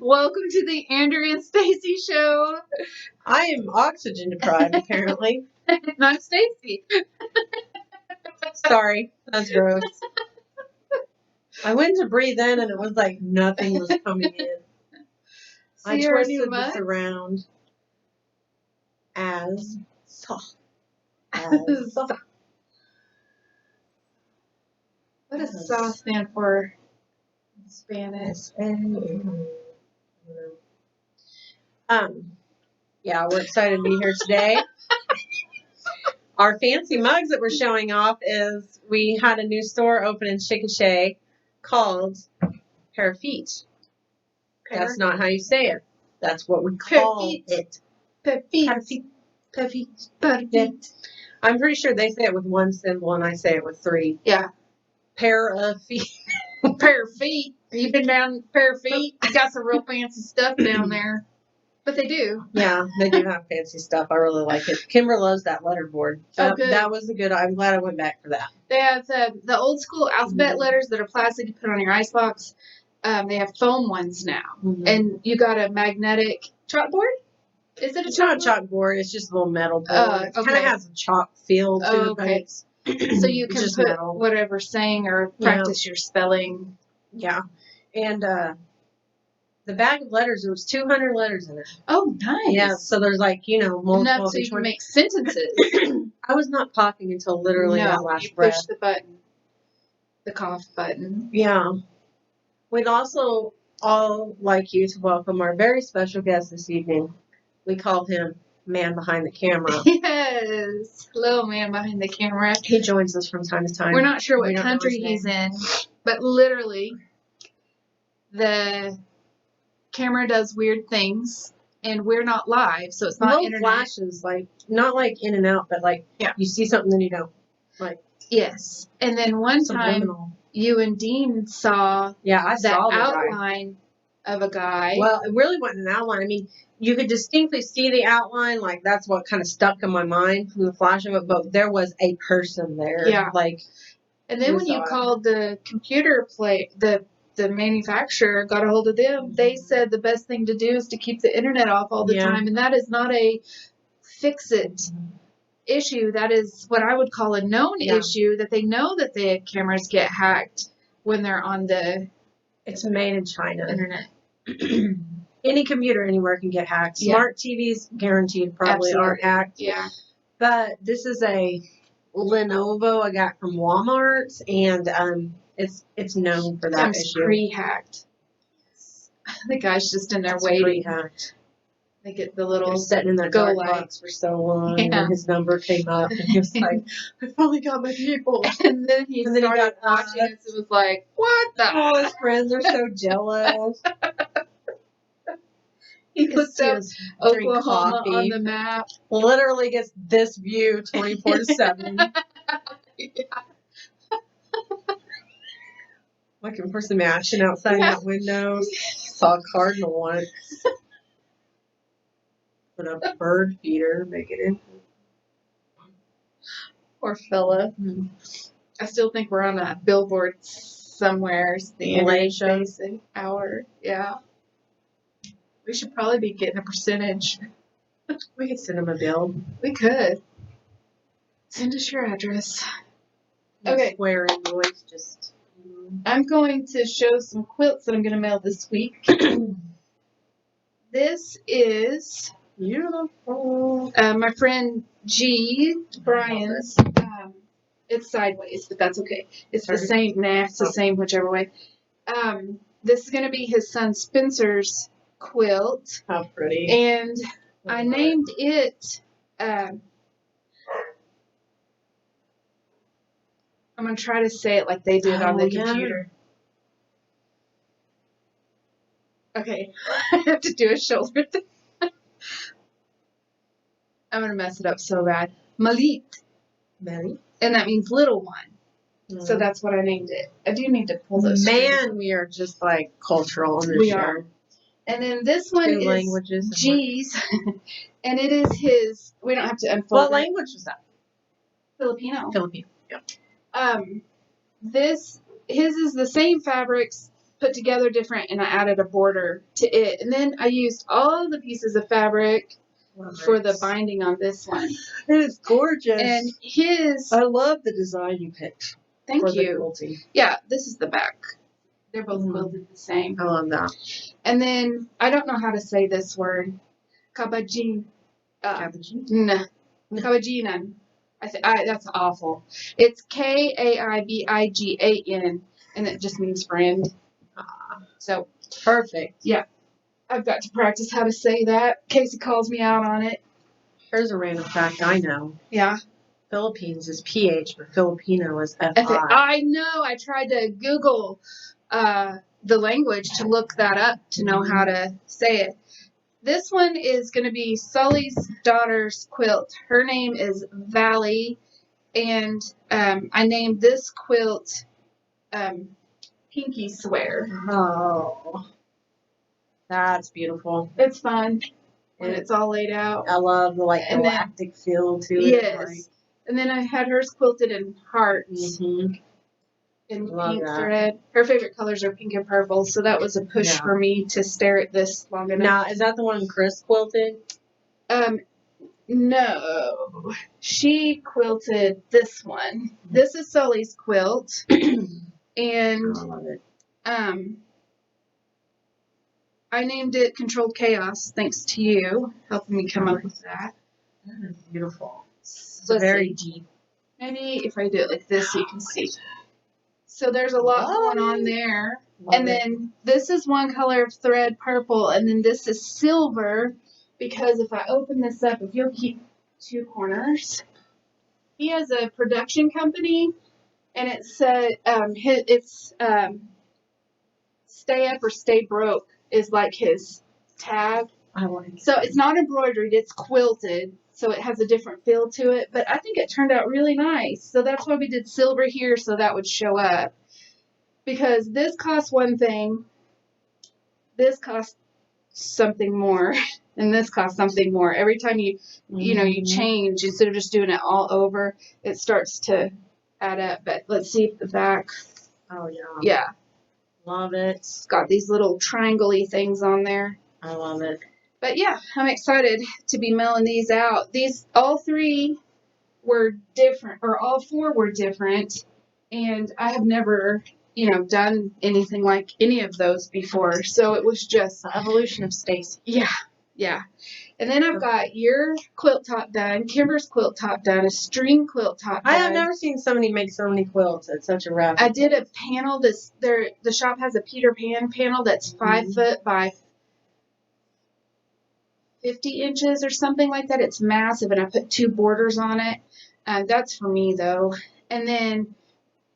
Welcome to the Andrea and Stacy show. I am oxygen deprived, apparently. And I'm Stacy. Sorry, that's gross. I went to breathe in and it was like nothing was coming in. So I you're a new twisted mutt? this around as so. What does SAW stand for in Spanish? Yeah, we're excited to be here today. Our fancy mugs that we're showing off is we had a new store open in Chickasha called Pair of Feet. That's not how you say it. That's what we call it. Pair feet. Pair of feet. Pair of feet. Pair feet. Yeah. I'm pretty sure they say it with one symbol and I say it with three. Yeah. Pair of feet. Pair of feet. You've been down Pair of Feet? You got some real fancy stuff down there. But they do. Yeah, they do have fancy stuff. I really like it. Kimber loves that letterboard. Good. That was a good. I'm glad I went back for that. They have the old school alphabet letters that are plastic you put on your icebox. They have foam ones now. Mm-hmm. And you got a magnetic chalkboard? Is it a It's not a chalkboard? chalkboard. It's just a little metal board. It kind Okay. of has a chalk feel to it. Okay. So you can just put metal. whatever saying or practice your spelling. Yeah. And the bag of letters, there was 200 letters in it. Oh, nice. Yeah, so there's like, multiple. Enough so you can make sentences. I was not talking until literally that last you breath. push the button. The cough button. Yeah. We'd also all like you to welcome our very special guest this evening. We call him Man Behind the Camera. Yes. Hello, man behind the camera. He joins us from time to time. We're not sure We what don't know country his he's name. in, but literally, the camera does weird things, and we're not live, so it's not Little internet. flashes, like, not like in and out, but like, you see something, then you don't. Like, yes. And then one time, subliminal. you and Dean saw I that saw the guy. outline of a guy. Well, it really wasn't an outline. I mean, you could distinctly see the outline. Like, that's what kind of stuck in my mind from the flash of it. But there was a person there. Yeah. Like, and then when you called the computer the manufacturer, got a hold of them, they said the best thing to do is to keep the internet off all the time. And that is not a fix-it issue. That is what I would call a known issue, that they know that the cameras get hacked when they're on the it's made in China. Internet. Any computer anywhere can get hacked. Smart TVs guaranteed probably are hacked. Yeah. But this is a Lenovo I got from Walmart, and it's known for that issue. Pre-hacked. The guy's just in there waiting. Pre-hacked. They get the little sitting in that dark box for so long, and his number came up, and he was like, "I finally got my people." And then he started watching us and was like, "What the?" All his friends are so jealous. He puts his Oklahoma on the map. Literally gets this view 24/7. Looking for some action outside that window. Saw a cardinal once. Put up a bird feeder, make it in. Poor fella. I still think we're on that billboard somewhere. It's the Malaysia hour. Yeah. We should probably be getting a percentage. We could send him a bill. We could. Send us your address. Okay. Swearing voice, just. I'm going to show some quilts that I'm going to mail this week. This is beautiful. My friend Brian's. It's sideways, but that's okay. It's the same. Nah, it's the same whichever way. This is going to be his son Spencer's quilt. How pretty. And I named it. I'm going to try to say it like they did on the computer. Okay. I have to do a shoulder thing. I'm going to mess it up so bad. Malit. Malit. And that means little one. So that's what I named it. I do need to pull those strings. We are just like cultural on this We show. are. And then this one is languages. G's. And it is his. We don't have to unfold What language was that? Filipino. Filipino. Yep. His is the same fabrics put together different, and I added a border to it. And then I used all the pieces of fabric for the binding on this one. It is gorgeous. And his... I love the design you picked. Thank you. Yeah, this is the back. They're both quilted the same. I love that. And then, I don't know how to say this word. Kabajin. Kabajinan. That's awful. It's Kaibigan, and it just means friend. So perfect. Yeah, I've got to practice how to say that. Casey calls me out on it. Here's a random fact I know. Yeah. Philippines is PH, but Filipino is FI. I know. I tried to Google the language to look that up to know how to say it. This one is going to be Sully's daughter's quilt. Her name is Valley, and I named this quilt Pinky Swear. Oh, that's beautiful. It's fun when it's all laid out. I love the galactic feel to it. Yes. And then I had hers quilted in hearts. Mm-hmm. In pink thread. Her favorite colors are pink and purple, so that was a push for me to stare at this long enough. Now, is that the one Chris quilted? No. She quilted this one. This is Sully's quilt. And I love it. I named it Controlled Chaos, thanks to you helping me come up with that. That is beautiful. It's Let's very see. deep. Maybe if I do it like this, so you can see. So there's a lot going on there. And then this is one color of thread, purple, and then this is silver, because if I open this up, if you'll keep two corners, he has a production company, and it said it's stay up or stay broke is like his tag. I like it. So it's not embroidered, it's quilted. So it has a different feel to it, but I think it turned out really nice. So that's why we did silver here, so that would show up. Because this costs one thing, this costs something more, and this costs something more. Every time you change, instead of just doing it all over, it starts to add up. But let's see if the back. Oh, yeah. Yeah. Love it. It's got these little triangle-y things on there. I love it. But yeah, I'm excited to be mailing these out. All three were different, or all four were different, and I have never, done anything like any of those before. So it was just the evolution of Stacy. Yeah. And then I've got your quilt top done, Kimber's quilt top done, a string quilt top done. I have never seen somebody make so many quilts at such a rapid. I did a panel. The shop has a Peter Pan panel that's 5 foot by 50 inches or something like that. It's massive, and I put 2 borders on it. That's for me, though. And then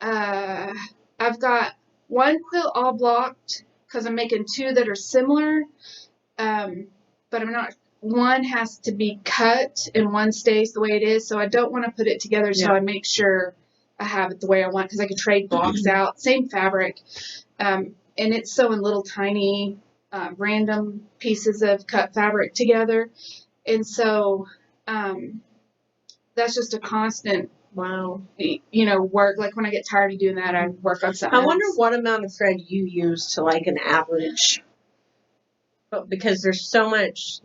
I've got one quilt all blocked because I'm making 2 that are similar, but I'm not. One has to be cut, and one stays the way it is, so I don't want to put it together until I make sure I have it the way I want, because I could trade blocks out. Same fabric, and it's sewing little tiny random pieces of cut fabric together, and so that's just a constant work. Like when I get tired of doing that, I work on something I wonder what amount of thread you use to an average, because there's so much,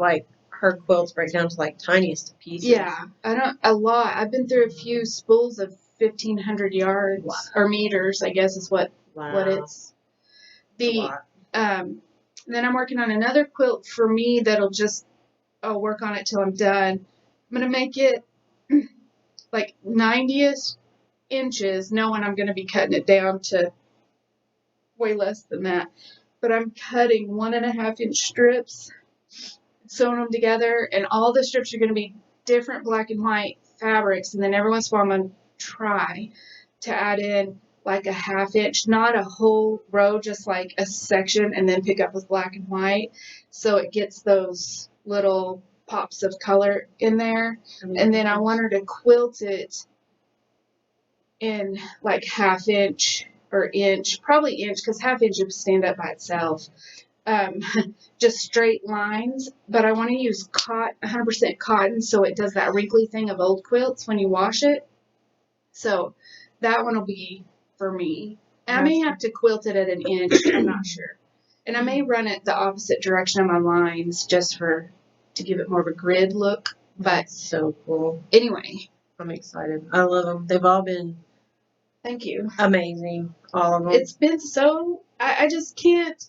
her quilts break down to tiniest pieces. Yeah, a lot. I've been through a few spools of 1,500 yards or meters, I guess is what it's. Then I'm working on another quilt for me I'll work on it till I'm done. I'm going to make it 90 inches, knowing I'm going to be cutting it down to way less than that. But I'm cutting 1.5 inch strips, sewing them together, and all the strips are going to be different black and white fabrics. And then every once in a while, I'm going to try to add in a 1/2 inch, not a whole row, just a section, and then pick up with black and white, so it gets those little pops of color in there. And then I want her to quilt it in 1/2 inch or inch, probably inch, because 1/2 inch would stand up by itself. Just straight lines, but I want to use 100% cotton, so it does that wrinkly thing of old quilts when you wash it. So that one will be for me. I may have to quilt it at an inch. I'm not sure. And I may run it the opposite direction of my lines just to give it more of a grid look. But that's so cool. Anyway. I'm excited. I love them. They've all been thank you. Amazing. All of them. It's been so, I just can't.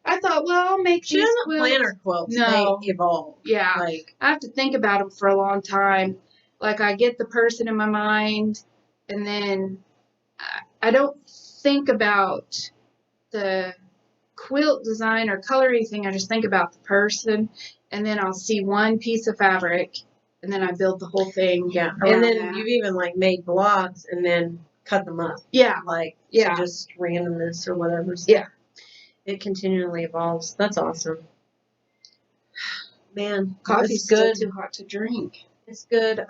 I thought, well, I'll make she these doesn't quilts. plan her quilts. No. They evolve. Yeah. Like, I have to think about them for a long time. Like, I get the person in my mind, and then I don't think about the quilt design or color or anything. I just think about the person, and then I'll see one piece of fabric, and then I build the whole thing. Yeah. And then you've even like made blocks and then cut them up. Yeah. Like, yeah. So just randomness or whatever. So yeah. It continually evolves. That's awesome. Man, coffee's good. Still too hot to drink. It's good.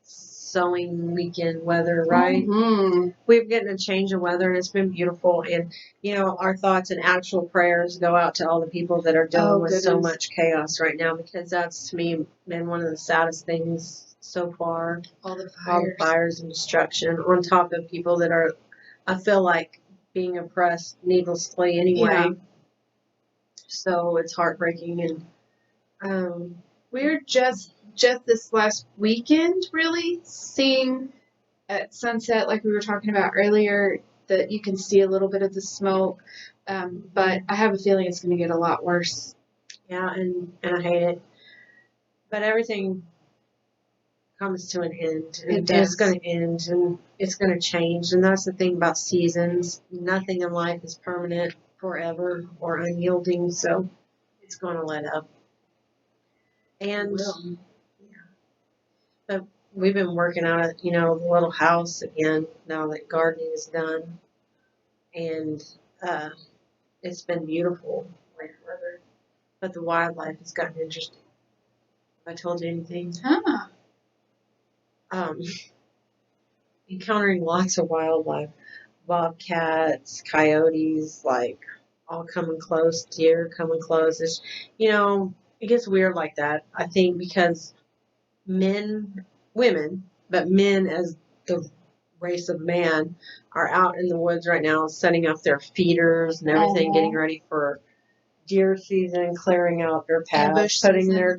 Sewing weekend weather, right? Mm-hmm. We're getting a change of weather, and it's been beautiful. And our thoughts and actual prayers go out to all the people that are dealing with so much chaos right now, because that's, to me, been one of the saddest things so far. All the fires and destruction, on top of people that are, I feel like, being oppressed needlessly anyway. Yeah. So it's heartbreaking. And we're just this last weekend really seeing at sunset, like we were talking about earlier, that you can see a little bit of the smoke, but I have a feeling it's going to get a lot worse. Yeah, and I hate it, but everything comes to an end, and it's going to end, and it's going to change. And that's the thing about seasons. Nothing in life is permanent forever or unyielding, so it's going to let up. And but we've been working out at the little house again now that gardening is done, and it's been beautiful. But the wildlife has gotten interesting. Have I told you anything? Encountering lots of wildlife, bobcats, coyotes, like all coming close, deer coming close. It's, it gets weird like that. I think because women, but men as the race of man are out in the woods right now, setting up their feeders and everything, getting ready for deer season, clearing out their paths, putting their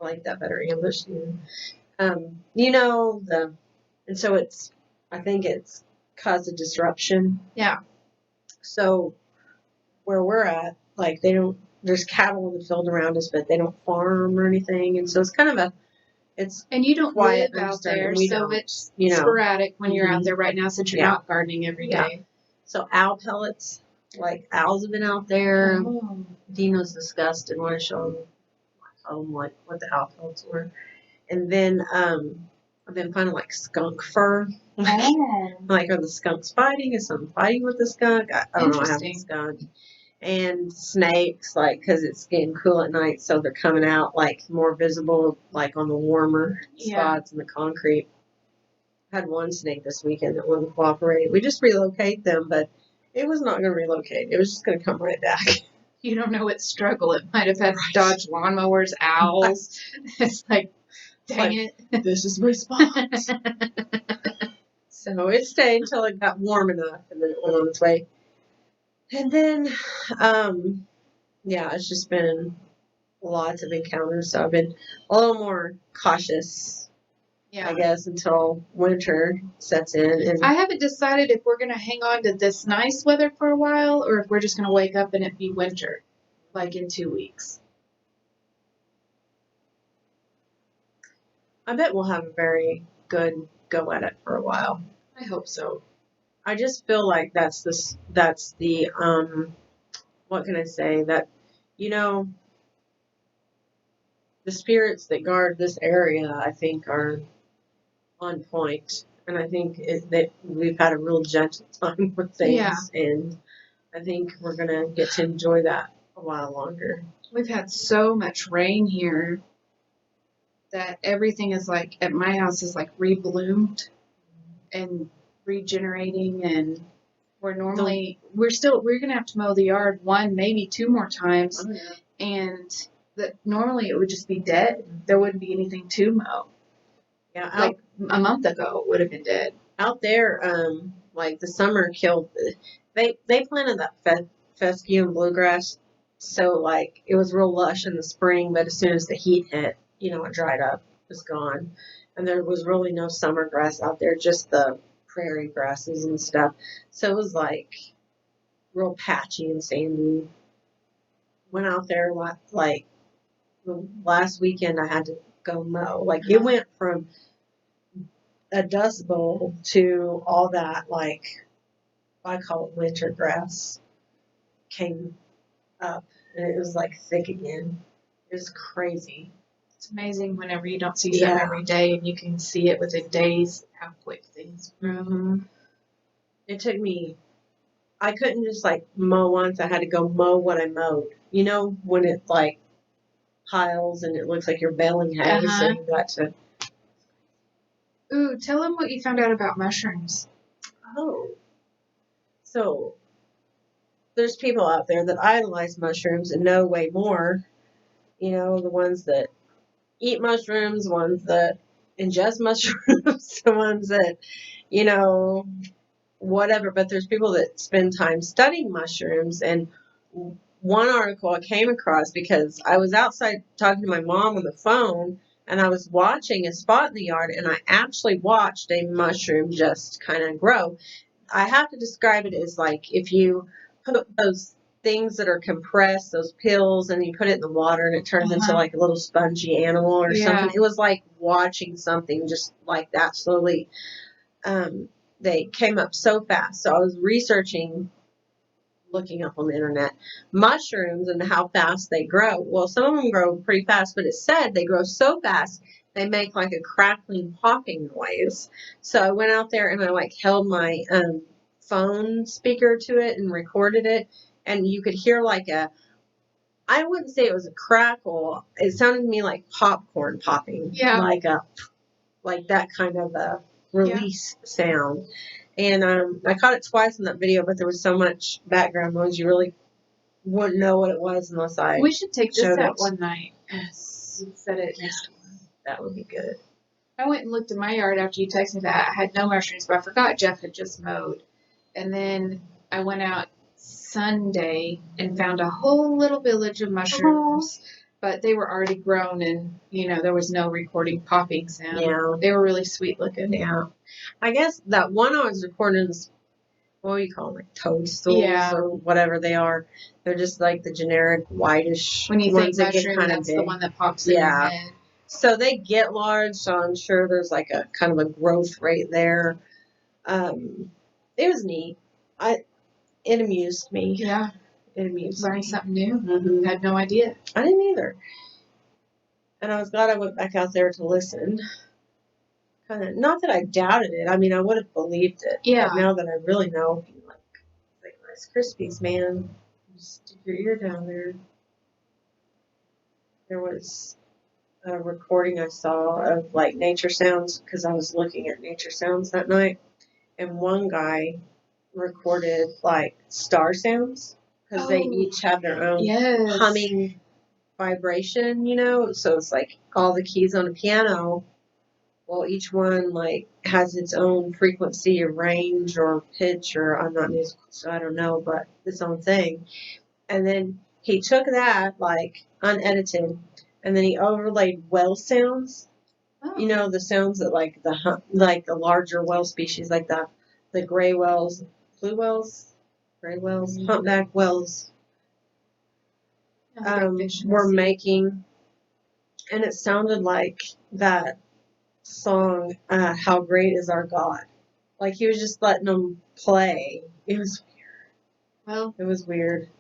I like that better, ambush season. And so I think it's caused a disruption. Yeah. So where we're at, like there's cattle in the field around us, but they don't farm or anything, and so it's kind of and you don't quiet live out there, so don't. It's sporadic when you're out there right now, since you're not gardening every day. Yeah. So owl pellets, like owls have been out there. Dino's disgusted when I show him what the owl pellets were, and then I've been finding like skunk fur. Like, are the skunks fighting? Is someone fighting with the skunk? I don't know. I have a skunk. And snakes, like, because it's getting cool at night, so they're coming out, like, more visible, like, on the warmer spots in the concrete. I had one snake this weekend that wouldn't cooperate. We just relocate them, but it was not going to relocate. It was just going to come right back. You don't know its struggle. It might have had to dodge lawnmowers, owls. It's like, dang it. This is my spot. So it stayed until it got warm enough, and then it went on its way. And then, it's just been lots of encounters. So I've been a little more cautious, I guess, until winter sets in. And I haven't decided if we're going to hang on to this nice weather for a while, or if we're just going to wake up and it be winter, like in 2 weeks. I bet we'll have a very good go at it for a while. I hope so. I just feel like that's the what can I say, that the spirits that guard this area, I think, are on point, and I think that we've had a real gentle time with things, and I think we're gonna get to enjoy that a while longer. We've had so much rain here that everything is like, at my house, is like rebloomed and regenerating, and we're going to have to mow the yard 1, maybe 2 more times, and that normally it would just be dead. There wouldn't be anything to mow. Yeah, like a month ago it would have been dead. out there, like the summer killed. They planted that fescue and bluegrass, so like it was real lush in the spring, but as soon as the heat hit, it dried up, it was gone, and there was really no summer grass out there, just the prairie grasses and stuff. So it was like real patchy and sandy. Went out there like the last weekend. I had to go mow. Like it went from a dust bowl to all that, like I call it winter grass, came up, and it was like thick again. It was crazy. It's amazing whenever you don't see something every day and you can see it within days how quick things grow. Mm-hmm. It took me. I couldn't just like mow once. I had to go mow what I mowed. When it like piles and it looks like you're baling hay, so you got to. Ooh, tell them what you found out about mushrooms. Oh. So, there's people out there that idolize mushrooms and know way more. The ones that eat mushrooms, ones that ingest mushrooms, the ones that, whatever. But there's people that spend time studying mushrooms. And one article I came across because I was outside talking to my mom on the phone, and I was watching a spot in the yard, and I actually watched a mushroom just kind of grow. I have to describe it as like if you put those things that are compressed, those pills, and you put it in the water and it turns into like a little spongy animal or something. It was like watching something just like that slowly. They came up so fast. So I was researching, looking up on the internet, mushrooms and how fast they grow. Well, some of them grow pretty fast, but it said they grow so fast they make like a crackling, popping noise. So I went out there and I like held my phone speaker to it and recorded it, and you could hear like I wouldn't say it was a crackle. It sounded to me like popcorn popping. Yeah. Like that kind of a release sound. And I caught it twice in that video, but there was so much background noise you really wouldn't know what it was unless I. We should take this out one night. Yes. Set it next door. That would be good. I went and looked in my yard after you texted me that. I had no mushrooms, but I forgot Jeff had just mowed. And then I went out Sunday and found a whole little village of mushrooms. But they were already grown and, there was no recording popping sound. Yeah. They were really sweet looking. Yeah. I guess that one I was recording is, what do you call them, like toadstools or whatever they are. They're just like the generic whitish when you ones think that mushroom, get kind that's of big. The one that pops in your head. So they get large, so I'm sure there's like a kind of a growth rate there. It was neat. It amused me. Yeah. It amused me. Learned something new. Mm-hmm. Had no idea. I didn't either. And I was glad I went back out there to listen. Kind of, not that I doubted it. I mean, I would have believed it. Yeah. But now that I really know, like Rice Krispies, man, just stick your ear down there. There was a recording I saw of like nature sounds because I was looking at nature sounds that night, and one guy recorded like star sounds because they each have their own humming vibration, so it's like all the keys on a piano. Well, each one like has its own frequency or range or pitch, or I'm not musical, so I don't know, but its own thing. And then he took that like unedited, and then he overlaid whale sounds. The sounds that like the larger whale species, like the gray whales, blue whales, gray whales, humpback whales, were making, and it sounded like that song, "How Great Is Our God." Like he was just letting them play. It was weird. Well, it was weird.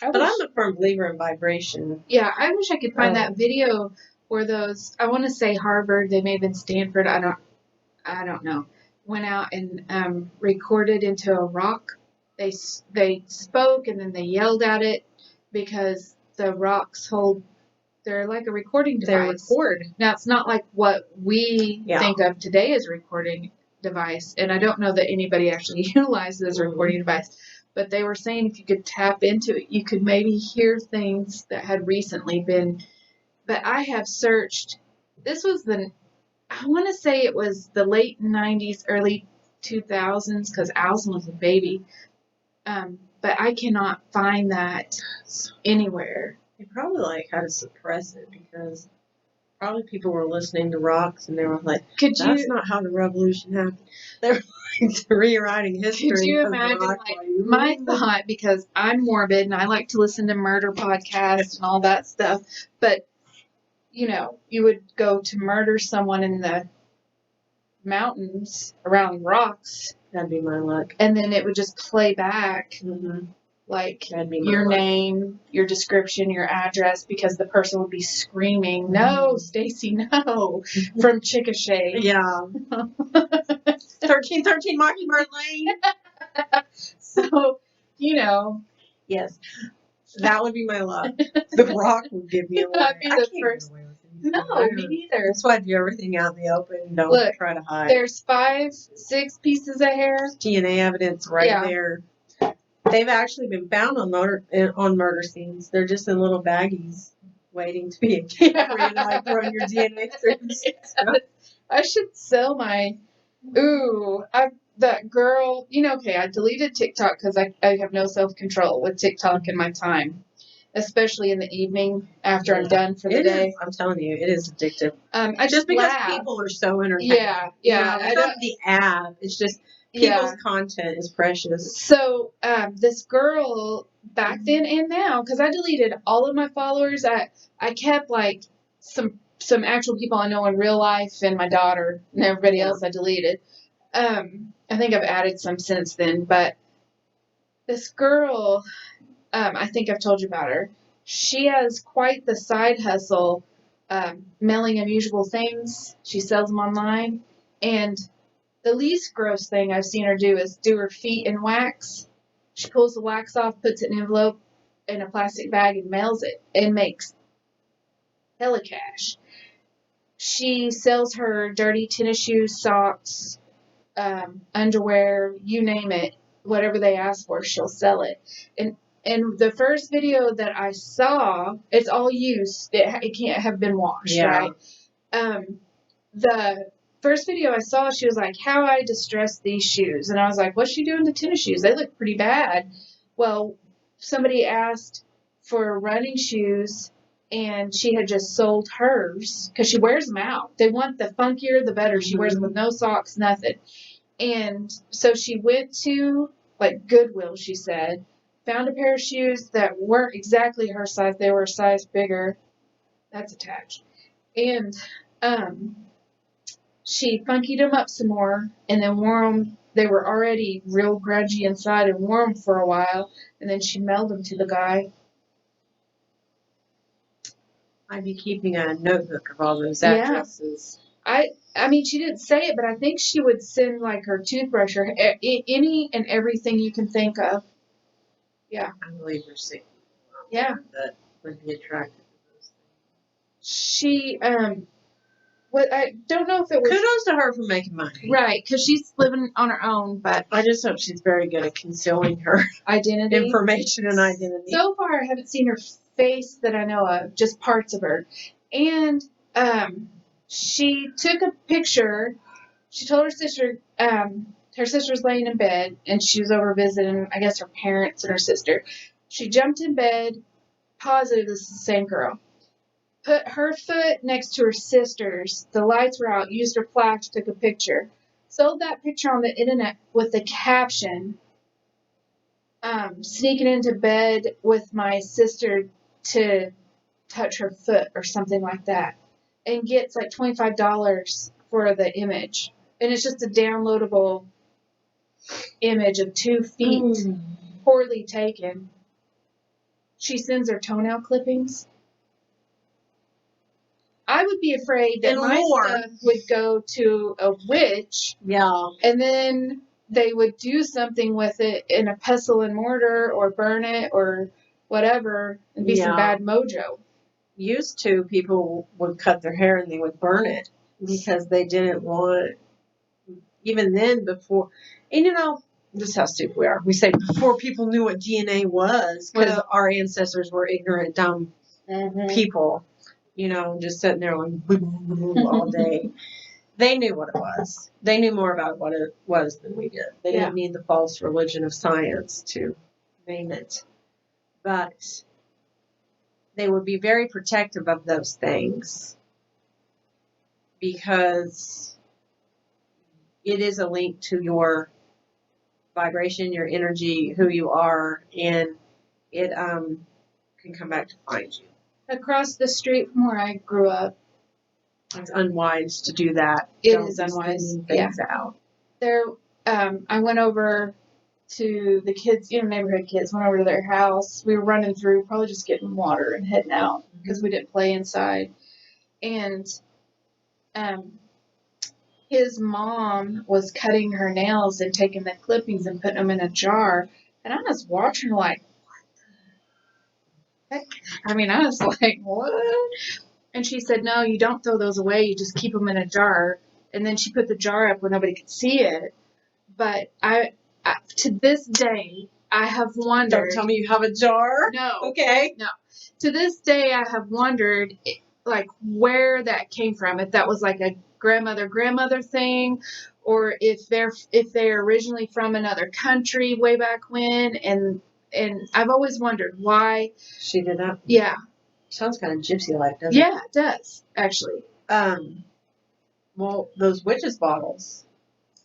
But I'm a firm believer in vibration. Yeah, I wish I could find that video where those, I want to say Harvard, they may have been Stanford, I don't know, went out and recorded into a rock. They spoke and then they yelled at it because the rocks they're like a recording device. They record. Now, it's not like what we think of today as a recording device, and I don't know that anybody actually utilizes it as a recording device. But they were saying if you could tap into it, you could maybe hear things that had recently been. But I have searched. This was I want to say it was the late 90s, early 2000s, because Allison was a baby. But I cannot find that anywhere. They probably like had to suppress it because probably people were listening to rocks and they were like, "That's not how the revolution happened." They're like rewriting history. Could you imagine, like, my thought, because I'm morbid and I like to listen to murder podcasts and all that stuff, but you know, you would go to murder someone in the mountains around rocks. That'd be my luck. And then it would just play back, like, your name, your description, your address, because the person would be screaming, "No, Stacy, no," from Chickasha. Yeah. 1313 Mockingbird Lane. So, you know. Yes. That would be my luck. The rock would give me a luck. That'd be the first. No, me neither. That's why I do everything out in the open. Don't try to hide. There's 5, 6 pieces of hair. DNA evidence there. They've actually been found on murder scenes. They're just in little baggies waiting to be for you to like run your DNA through. I should sell my. That girl. You know, okay, I deleted TikTok because I have no self-control with TikTok in my time. Especially in the evening after I'm done for the day. I'm telling you, it is addictive. I just because laugh. People are so entertained. Yeah. It's not the app. It's just people's content is precious. So this girl back then and now, because I deleted all of my followers. I kept like some actual people I know in real life and my daughter and everybody else I deleted. I think I've added some since then, but this girl. I think I've told you about her. She has quite the side hustle, mailing unusual things. She sells them online. And the least gross thing I've seen her do is do her feet in wax. She pulls the wax off, puts it in an envelope in a plastic bag, and mails it, and makes hella cash. She sells her dirty tennis shoes, socks, underwear, you name it. Whatever they ask for, she'll sell it. And the first video that I saw, it's all used. It can't have been washed, right? The first video I saw, she was like, "How I distress these shoes." And I was like, "What's she doing to tennis shoes? They look pretty bad." Well, somebody asked for running shoes, and she had just sold hers because she wears them out. They want the funkier, the better. She wears them with no socks, nothing. And so she went to, like, Goodwill, she said, found a pair of shoes that weren't exactly her size. They were a size bigger. That's attached. And she funkied them up some more and then wore them. They were already real grungy inside and wore them for a while. And then she mailed them to the guy. I'd be keeping a notebook of all those addresses. I mean, she didn't say it, but I think she would send, like, her toothbrush or any and everything you can think of. Yeah. I believe you're seeing that would be attracted to those things. She, I don't know if it was. Kudos to her for making money. Right, because she's living on her own, but. I just hope she's very good at concealing her identity. Information and identity. So far, I haven't seen her face that I know of, just parts of her. And, she took a picture. She told her sister, her sister was laying in bed, and she was over visiting, I guess, her parents and her sister. She jumped in bed, positive this is the same girl. Put her foot next to her sister's. The lights were out, used her flash, took a picture. Sold that picture on the internet with the caption, sneaking into bed with my sister to touch her foot or something like that. And gets like $25 for the image. And it's just a downloadable image of 2 feet, poorly taken. She sends her toenail clippings. I would be afraid that my stuff would go to a witch. Yeah. And then they would do something with it in a pestle and mortar or burn it or whatever and be some bad mojo. Used to, people would cut their hair and they would burn it because they didn't want, even then before, and you know, this is how stupid we are. We say before people knew what DNA was because our ancestors were ignorant, dumb people, you know, just sitting there like all day. they knew what it was. They knew more about what it was than we did. They didn't need the false religion of science to name it. But they would be very protective of those things because it is a link to your vibration, your energy, who you are, and it can come back to find you. Across the street from where I grew up, it's unwise to do that. It is unwise. Things out. There, I went over to the kids, neighborhood kids, went over to their house. We were running through, probably just getting water and heading out because we didn't play inside. And his mom was cutting her nails and taking the clippings and putting them in a jar. And I was watching her like, what the heck? I mean, I was like, what? And she said, no, you don't throw those away. You just keep them in a jar. And then she put the jar up where nobody could see it. But I to this day, I have wondered. Don't tell me you have a jar. No. Okay. No. To this day, I have wondered, like, where that came from. If that was like a grandmother thing, or if they're originally from another country way back when. And I've always wondered why she did that. Yeah. Sounds kind of gypsy-like, doesn't it? Yeah, it does, actually. Well, those witches' bottles,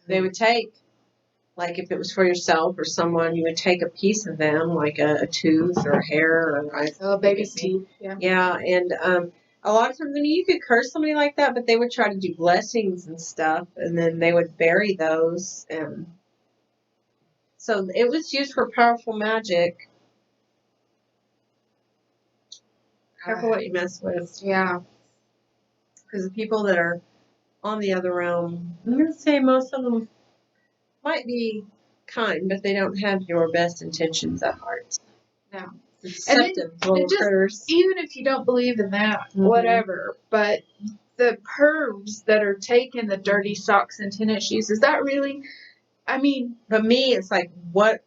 they would take, like if it was for yourself or someone, you would take a piece of them, like a tooth or a hair or a baby's teeth. Yeah. Yeah, and a lot of times, I mean, you could curse somebody like that, but they would try to do blessings and stuff, and then they would bury those, and so it was used for powerful magic. Careful what you mess with. Yeah. Because the people that are on the other realm, I'm going to say most of them might be kind, but they don't have your best intentions at heart. No. Deceptive little critters. Even if you don't believe in that, whatever, but the pervs that are taking the dirty socks and tennis shoes, is that really... I mean, but me, it's like, what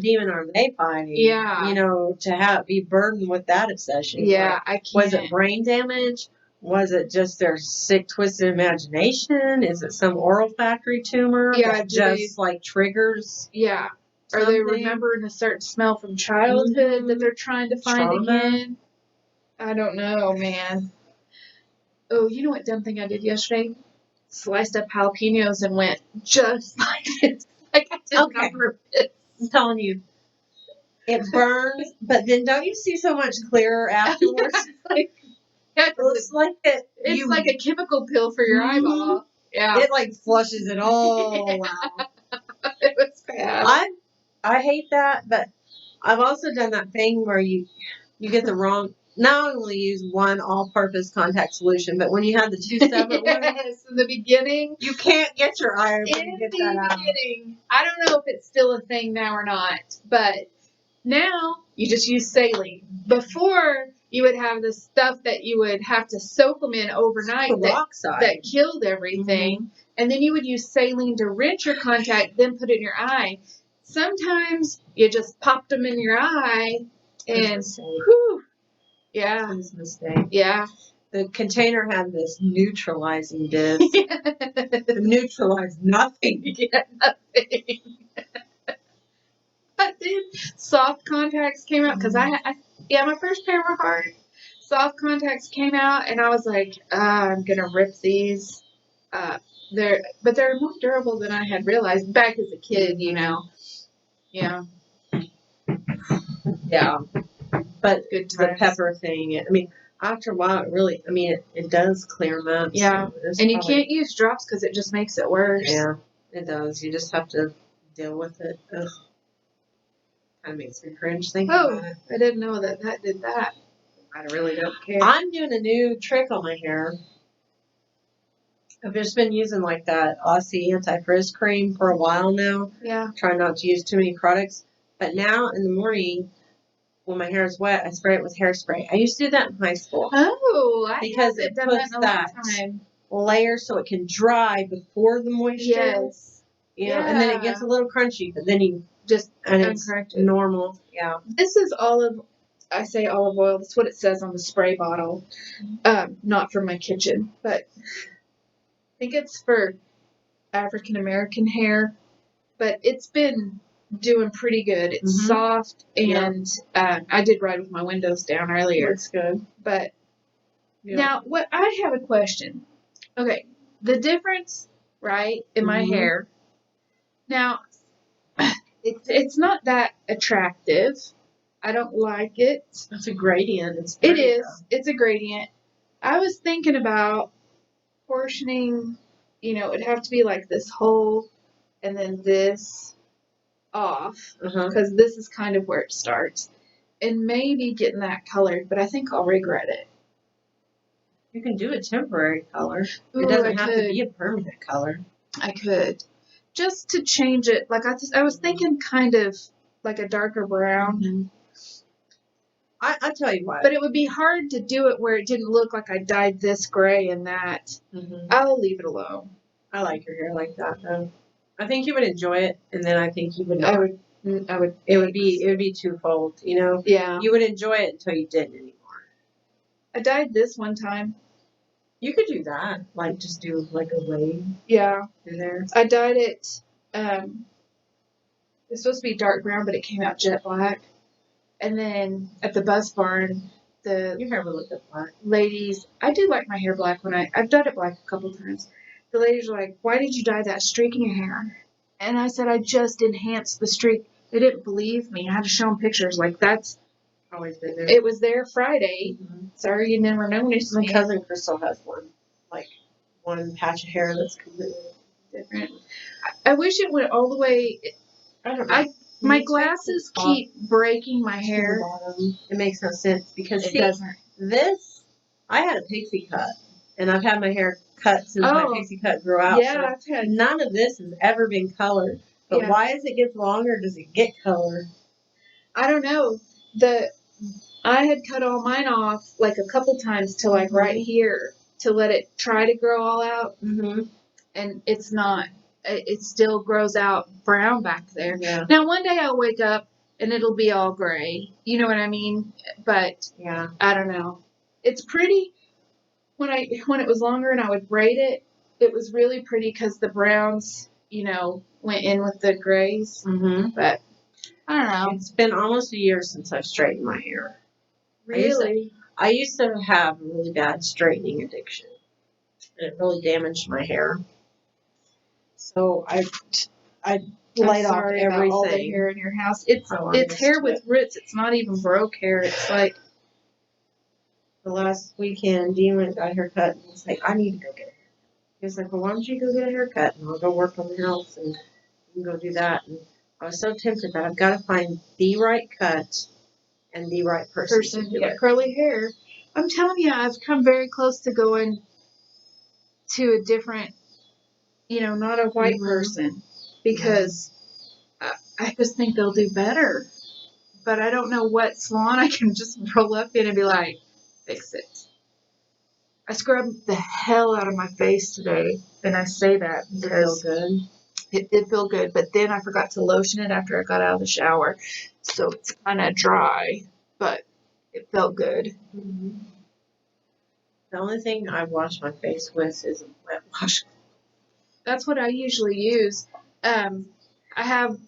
demon are they fighting? Yeah. To be burdened with that obsession. Yeah, like, I can't. Was it brain damage? Was it just their sick, twisted imagination? Is it some oral factory tumor that just like triggers? Yeah. Are they remembering a certain smell from childhood that they're trying to find again? I don't know, man. Oh, you know what dumb thing I did yesterday? Sliced up jalapenos and went just like this. Like I did not purpose. I'm telling you, it burns, but then don't you see so much clearer afterwards? It's like it. It's like a chemical pill for your eyeball. Yeah, it like flushes it all out. It was bad. I hate that, but I've also done that thing where you get the wrong. Not only use one all-purpose contact solution, but when you have the two separate ones in the beginning, you can't get your iron when you get that out. I don't know if it's still a thing now or not, but now you just use saline. Before, you would have the stuff that you would have to soak them in overnight that killed everything, and then you would use saline to rinse your contact, then put it in your eye. Sometimes you just popped them in your eye, and whew. Yeah. It was a mistake. Yeah. The container had this neutralizing disc. It neutralized nothing. Yeah, nothing. But then soft contacts came out because my first pair were hard. Soft contacts came out, and I was like, I'm gonna rip these. They're more durable than I had realized back as a kid, Yeah. Yeah. But good times. The pepper thing, I mean, after a while, it does clear them up. Yeah. So and you can't use drops because it just makes it worse. Yeah, it does. You just have to deal with it. Ugh. Kind of makes me cringe thinking about it. I didn't know that did that. I really don't care. I'm doing a new trick on my hair. I've just been using like that Aussie anti-frizz cream for a while now. Yeah. Trying not to use too many products. But now in the morning, when my hair is wet, I spray it with hairspray. I used to do that in high school. Oh, because it puts that layer so it can dry before the moisture. Yes. And then it gets a little crunchy, but then you just it's normal. Yeah. This is olive oil. That's what it says on the spray bottle. Not from my kitchen, but think it's for African American hair, but it's been doing pretty good. It's soft, and I did ride with my windows down earlier. Looks good. But now, what I have a question. Okay, the difference, right, in my hair. Now, it's not that attractive. I don't like it. It's a gradient. It is. It's a gradient. I was thinking about portioning, it'd have to be like this whole and then this off, because this is kind of where it starts. And maybe getting that colored, but I think I'll regret it. You can do a temporary color. Ooh, it doesn't have to be a permanent color. I could. Just to change it, like I was thinking kind of like a darker brown. I tell you what. But it would be hard to do it where it didn't look like I dyed this gray and that. I'll leave it alone. I like your hair like that, though. I think you would enjoy it, and then I think you would not. I would. It would be twofold, Yeah. You would enjoy it until you didn't anymore. I dyed this one time. You could do that, like just do like a wave. Yeah. In there. I dyed it. It's supposed to be dark brown, but it came out jet black. And then at the bus barn, your hair would look black. Ladies, I do like my hair black I've dyed it black a couple times. The ladies were like, "Why did you dye that streak in your hair?" And I said, "I just enhanced the streak." They didn't believe me. I had to show them pictures. Like, that's always been there. It was there Friday. Sorry you never noticed. My cousin Crystal has one patch of hair that's completely different. I wish it went all the way. I don't know. My glasses keep breaking my hair. It makes no sense because it doesn't. I had a pixie cut, and I've had my hair cut since my pixie cut grew out. Yeah, so none of this has ever been colored. But why, as it gets longer, does it get colored? I don't know. I had cut all mine off like a couple times to like right here to let it try to grow all out, and it's not. It still grows out brown back there. Yeah. Now one day I'll wake up and it'll be all gray. You know what I mean? But I don't know. It's pretty. When it was longer and I would braid it, it was really pretty because the browns, went in with the grays. But I don't know. It's been almost a year since I've straightened my hair. Really? I used to have a really bad straightening addiction, and it really damaged my hair. So I laid off everything. About all the hair in your house. It's hair with roots. It's not even broke hair. It's like the last weekend, Dean went and got a haircut, and he's like, "I need to go get a haircut." He was like, "Well, why don't you go get a haircut, and I'll go work on the house, and you can go do that." And I was so tempted that I've got to find the right cut and the right person to do it. Curly hair. I'm telling you, I've come very close to going to a different, not a white person, because I just think they'll do better. But I don't know what salon I can just roll up in and be like, fix it. I scrubbed the hell out of my face today, and I say that because it did feel good, but then I forgot to lotion it after I got out of the shower, so it's kind of dry, but it felt good. The only thing I wash my face with is a wet washcloth. That's what I usually use. I have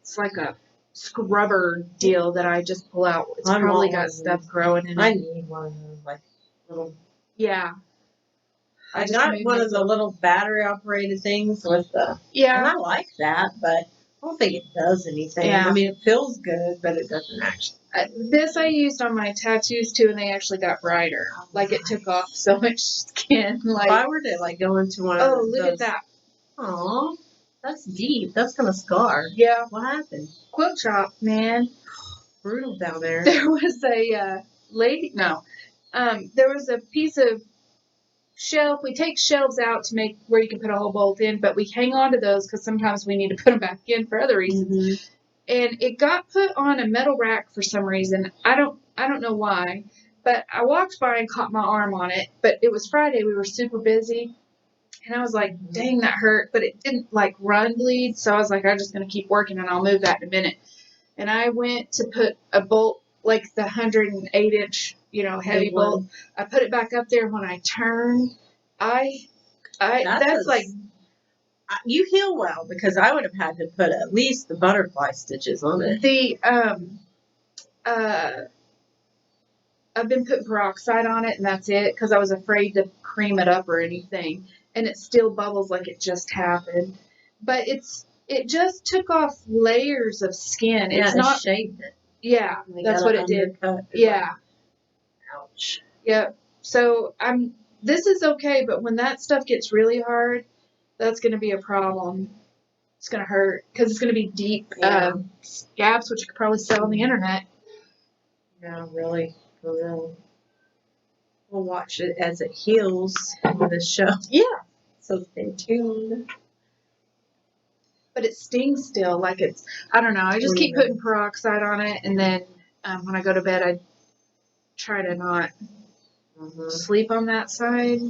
it's like a scrubber deal that I just pull out. It's probably got stuff growing in it. I need one of those little. Yeah. I got one of the little battery operated things with the. Yeah. And I like that, but I don't think it does anything. Yeah. I mean, it feels good, but it doesn't actually. This I used on my tattoos too, and they actually got brighter. Like, it took off so much skin. Like, if I were to go into one of those. Oh, look at that. Aw, that's deep. That's gonna scar. Yeah. What happened? Quilt shop, man. Brutal down there. There was a lady. No, there was a piece of shelf. We take shelves out to make where you can put a whole bolt in, but we hang on to those because sometimes we need to put them back in for other reasons. And it got put on a metal rack for some reason. I don't know why, but I walked by and caught my arm on it. But it was Friday. We were super busy, and I was like, "Dang, that hurt!" But it didn't run bleed, so I was like, "I'm just gonna keep working, and I'll move that in a minute." And I went to put a bolt, like the 108-inch, heavy bolt. I put it back up there. When I turned, I That's like you heal well because I would have had to put at least the butterfly stitches on it. the I've been putting peroxide on it, and that's it because I was afraid to cream it up or anything, and it still bubbles like it just happened. But it just took off layers of skin. Yeah, it's not shaved it. Yeah, that's what it did. Yeah. Ouch. Yep. So this is okay, but when that stuff gets really hard, that's going to be a problem. It's going to hurt because it's going to be deep scabs, which you could probably sell on the internet. Yeah, really, for real. We'll watch it as it heals on this show. Yeah. So stay tuned. But it stings still, like I don't know. I just keep putting peroxide on it, and then when I go to bed, I try to not sleep on that side.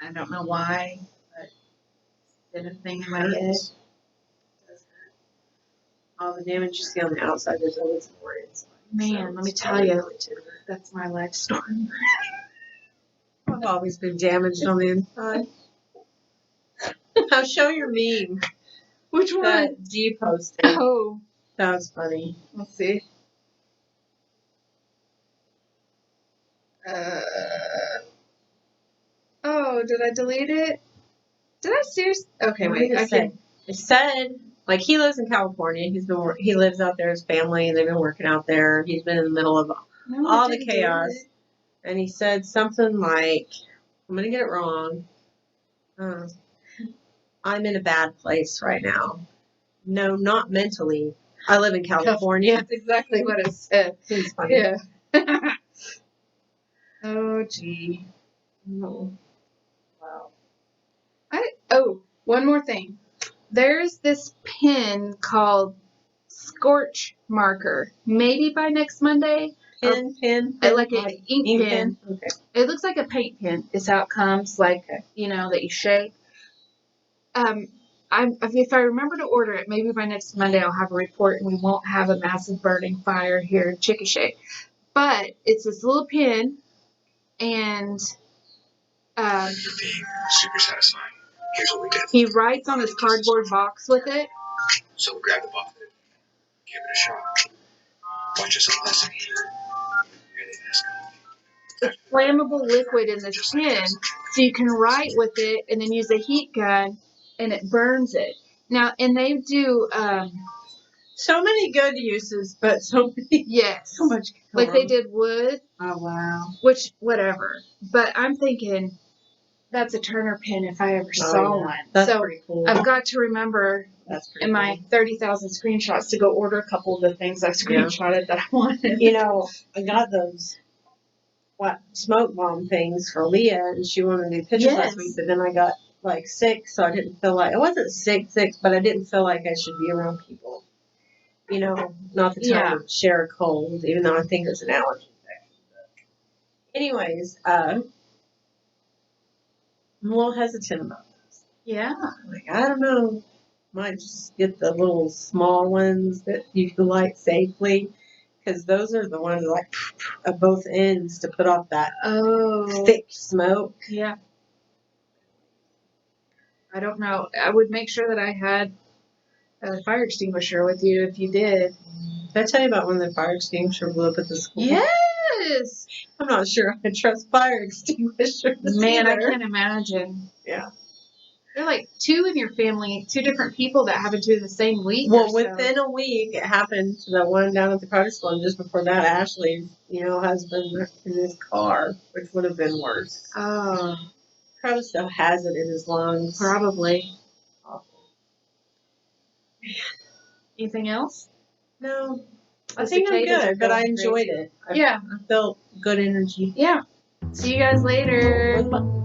I don't know why, but it's been a thing in my head. All the damage you see on the outside, there's always more inside. Man, let me tell you, that's my life story. I've always been damaged on the inside. Now show your meme. Which one? That G posted. Oh. That was funny. Let's see. Oh, did I delete it? Did I seriously? Okay, wait. It said, like, he lives in California. He lives out there, his family, and they've been working out there. He's been in the middle of all the chaos. And he said something like, I'm going to get it wrong. I'm in a bad place right now. No, not mentally. I live in California. That's exactly what it said. It's funny. Yeah. Oh, gee. No. Wow. One more thing. There's this pen called Scorch Marker. Maybe by next Monday. Pen. Like an ink pen. Okay. It looks like a paint pen is how it comes, like, that you shake. If I remember to order it, maybe by next Monday I'll have a report and we won't have a massive burning fire here in Chickasha. But it's this little pen, and you're being super satisfying. Here's what we did. He writes on his cardboard box with it. So we grabbed the box, give it a shot. Watch us a lesson here. Really nice guy. It's flammable liquid in this pen, so you can write with it and then use a heat gun, and it burns it. Now, and they do so many good uses, but so much. Like they did wood. Oh wow. Which whatever, but I'm thinking that's a Turner pen if I ever saw one. That's pretty cool. I've got to remember in my 30,000 screenshots to go order a couple of the things I screenshotted that I wanted. I got those smoke bomb things for Leah, and she wanted to do pictures last week, but then I got sick, so I didn't feel like I wasn't sick, but I didn't feel like I should be around people. Not the time to share a cold, even though I think it's an allergy infection. Anyways, I'm a little hesitant about this. Yeah. I don't know. Might just get the little small ones that you can light safely, because those are the ones at both ends to put off that thick smoke. Yeah. I don't know. I would make sure that I had a fire extinguisher with you if you did. Did I tell you about when the fire extinguisher blew up at the school? Yes! I'm not sure I trust fire extinguishers. Man, I can't imagine. Yeah. There are 2 in your family, 2 different people that happened to in the same week. Well, within a week, it happened to the one down at the private school, and just before that, Ashley's, husband in his car, which would have been worse. Oh. Probably still has it in his lungs. Probably. Awful. Man. Anything else? No. I think I'm good, but I enjoyed it. I felt good energy. Yeah. See you guys later. Bye.